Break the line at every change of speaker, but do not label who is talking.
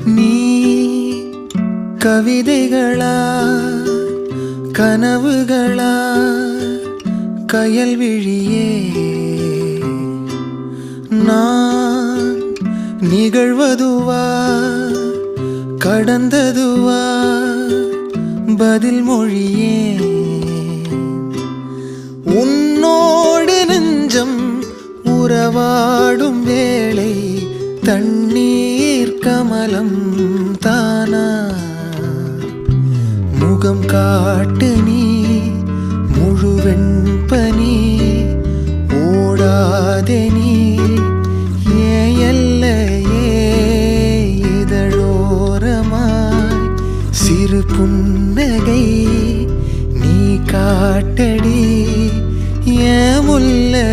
நீ கவிதைகளா கனவுகளா கயல் விழியே நான் நிகழ்வதுவா கடந்ததுவா பதில் மொழியே உன்னோடு நெஞ்சம் உறவாடும் வேளை தண்ணீர் கமலம் தானா முகம் காட்டு நீ முழுவெண் பனி ஓடாதே நீ ஏன் எல்லையே இதழோரமாய் சிறு புன்னகை நீ காட்டடி ஏன் முல்லை